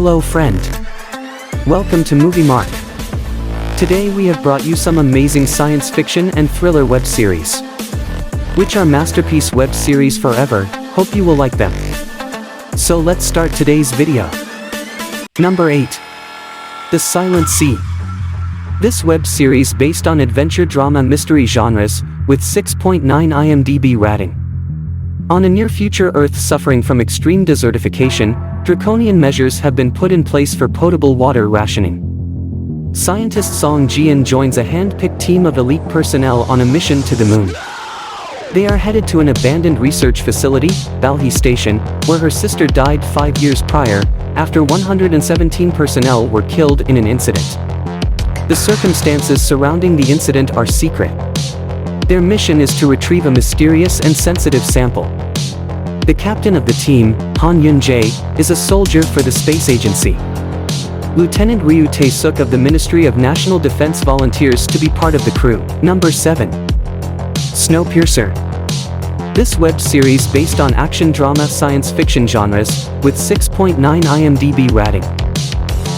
Hello friend. Welcome to MovieMark. Today we have brought you some amazing science fiction and thriller web series, which are masterpiece web series forever. Hope you will like them. So let's start today's video. Number 8. The Silent Sea. This web series based on adventure drama mystery genres, with 6.9 imdb rating. On a near-future Earth suffering from extreme desertification, draconian measures have been put in place for potable water rationing. Scientist Song Jian joins a hand-picked team of elite personnel on a mission to the moon. They are headed to an abandoned research facility, Balhi Station, where her sister died 5 years prior, after 117 personnel were killed in an incident. The circumstances surrounding the incident are secret. Their mission is to retrieve a mysterious and sensitive sample. The captain of the team, Han Yun-jae, is a soldier for the space agency. Lieutenant Ryu Tae-suk of the Ministry of National Defense volunteers to be part of the crew. Number 7. Snowpiercer. This web series based on action drama science fiction genres, with 6.9 imdb rating.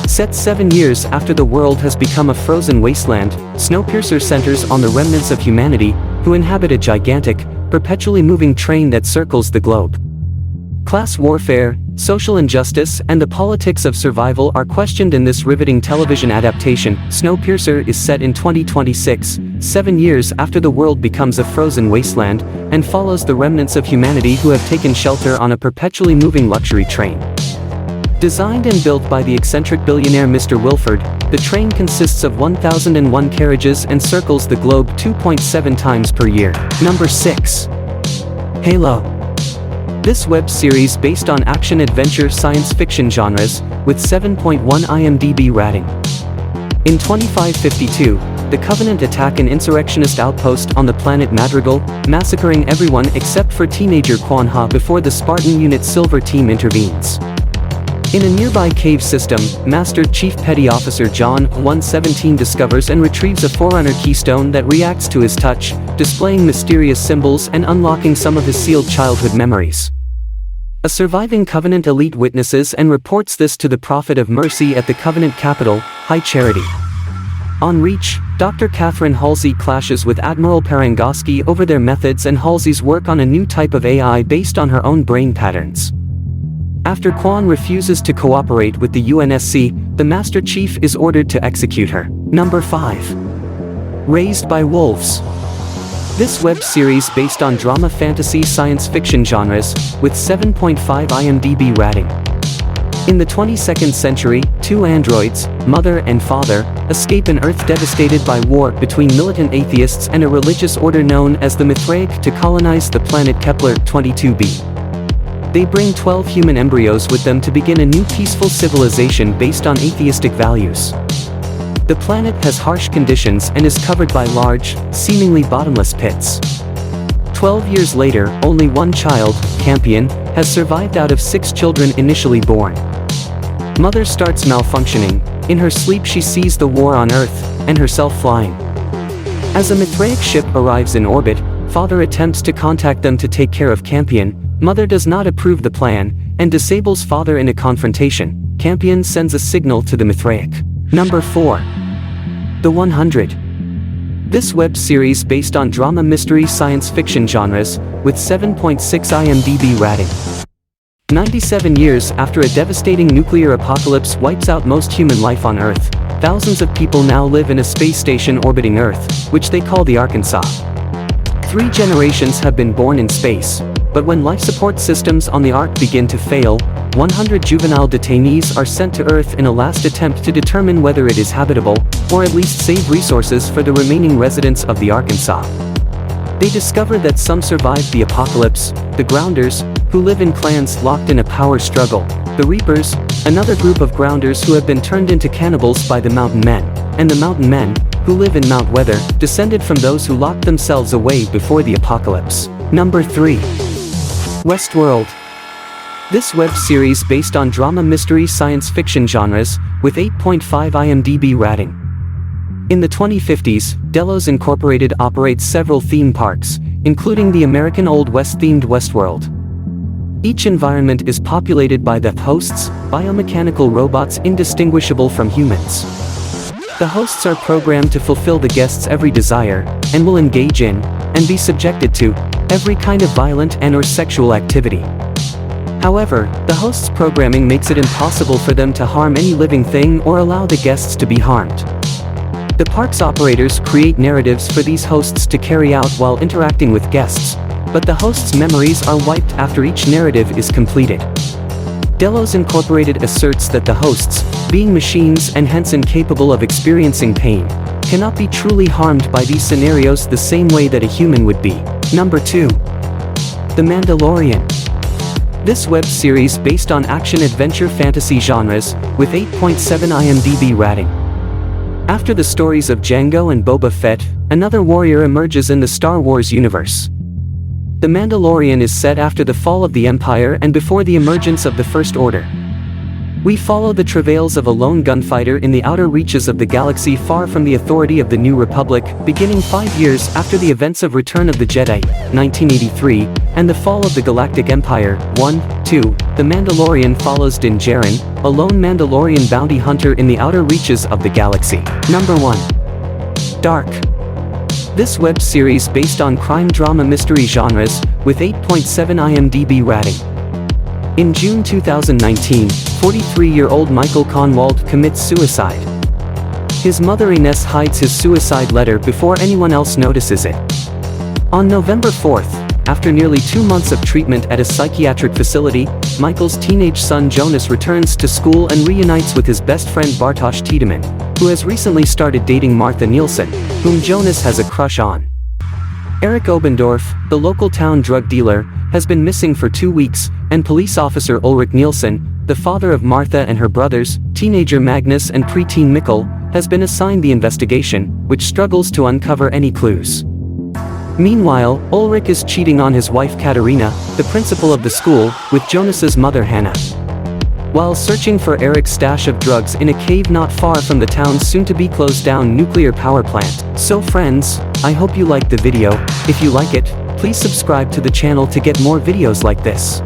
Set 7 years after the world has become a frozen wasteland, Snowpiercer centers on the remnants of humanity, who inhabit a gigantic, perpetually moving train that circles the globe. Class warfare, social injustice, and the politics of survival are questioned in this riveting television adaptation. Snowpiercer is set in 2026, 7 years after the world becomes a frozen wasteland, and follows the remnants of humanity who have taken shelter on a perpetually moving luxury train. Designed and built by the eccentric billionaire Mr. Wilford, the train consists of 1,001 carriages and circles the globe 2.7 times per year. Number 6. Halo. This web series based on action-adventure science fiction genres, with 7.1 imdb rating. In 2552, the Covenant attack an insurrectionist outpost on the planet Madrigal, massacring everyone except for teenager Quan Ha before the Spartan unit Silver Team intervenes. In a nearby cave system, Master Chief Petty Officer John 117 discovers and retrieves a Forerunner keystone that reacts to his touch, displaying mysterious symbols and unlocking some of his sealed childhood memories. A surviving Covenant elite witnesses and reports this to the Prophet of Mercy at the Covenant capital, High Charity. On reach, Dr. Catherine Halsey clashes with Admiral Parangoski over their methods and Halsey's work on a new type of AI based on her own brain patterns. After Quan refuses to cooperate with the UNSC, the Master Chief is ordered to execute her. Number 5. Raised by Wolves. This web series based on drama fantasy science fiction genres, with 7.5 imdb rating. In the 22nd century, 2 androids, mother and father, escape an Earth devastated by war between militant atheists and a religious order known as the Mithraic to colonize the planet Kepler-22b. They bring 12 human embryos with them to begin a new peaceful civilization based on atheistic values. The planet has harsh conditions and is covered by large, seemingly bottomless pits. 12 years later, only one child, Campion, has survived out of 6 children initially born. Mother starts malfunctioning. In her sleep she sees the war on Earth, and herself flying. As a Mithraic ship arrives in orbit, father attempts to contact them to take care of Campion. Mother does not approve the plan, and disables father in a confrontation. Campion sends a signal to the Mithraic. Number 4. The 100. This web series based on drama mystery science fiction genres, with 7.6 imdb rating. 97 years after a devastating nuclear apocalypse wipes out most human life on Earth, thousands of people now live in a space station orbiting Earth, which they call the Arkansas. 3 generations have been born in space. But when life support systems on the Ark begin to fail, 100 juvenile detainees are sent to Earth in a last attempt to determine whether it is habitable, or at least save resources for the remaining residents of the Arkansas. They discover that some survived the apocalypse: the Grounders, who live in clans locked in a power struggle; the Reapers, another group of Grounders who have been turned into cannibals by the Mountain Men; and the Mountain Men, who live in Mount Weather, descended from those who locked themselves away before the apocalypse. Number 3. Westworld. This web series based on drama mystery science fiction genres, with 8.5 imdb rating. In the 2050s, Delos Incorporated operates several theme parks, including the American Old West-themed Westworld. Each environment is populated by the hosts, biomechanical robots indistinguishable from humans. The hosts are programmed to fulfill the guests' every desire, and will engage in, and be subjected to, every kind of violent and/or sexual activity. However, the hosts' programming makes it impossible for them to harm any living thing or allow the guests to be harmed. The park's operators create narratives for these hosts to carry out while interacting with guests, but the hosts' memories are wiped after each narrative is completed. Delos Incorporated asserts that the hosts, being machines and hence incapable of experiencing pain, cannot be truly harmed by these scenarios the same way that a human would be. Number 2. The Mandalorian. This web series based on action-adventure fantasy genres, with 8.7 IMDb rating. After the stories of Jango and Boba Fett, another warrior emerges in the Star Wars universe. The Mandalorian is set after the fall of the Empire and before the emergence of the First Order. We follow the travails of a lone gunfighter in the outer reaches of the galaxy far from the authority of the New Republic, beginning 5 years after the events of Return of the Jedi, 1983, and the fall of the Galactic Empire, 1-2. The Mandalorian follows Din Djarin, a lone Mandalorian bounty hunter in the outer reaches of the galaxy. Number 1. Dark. This web series based on crime drama mystery genres, with 8.7 IMDb rating. In June 2019, 43-year-old Michael Kahnwald commits suicide. His mother Ines hides his suicide letter before anyone else notices it. On November 4th, after nearly 2 months of treatment at a psychiatric facility, Michael's teenage son Jonas returns to school and reunites with his best friend Bartosz Tiedemann, who has recently started dating Martha Nielsen, whom Jonas has a crush on. Eric Obendorf, the local town drug dealer, has been missing for 2 weeks, and police officer Ulrich Nielsen, the father of Martha and her brothers, teenager Magnus and preteen Mikkel, has been assigned the investigation, which struggles to uncover any clues. Meanwhile, Ulrich is cheating on his wife Katerina, the principal of the school, with Jonas's mother Hannah. While searching for Eric's stash of drugs in a cave not far from the town's soon-to-be closed-down nuclear power plant. So friends, I hope you liked the video. If you like it, please subscribe to the channel to get more videos like this.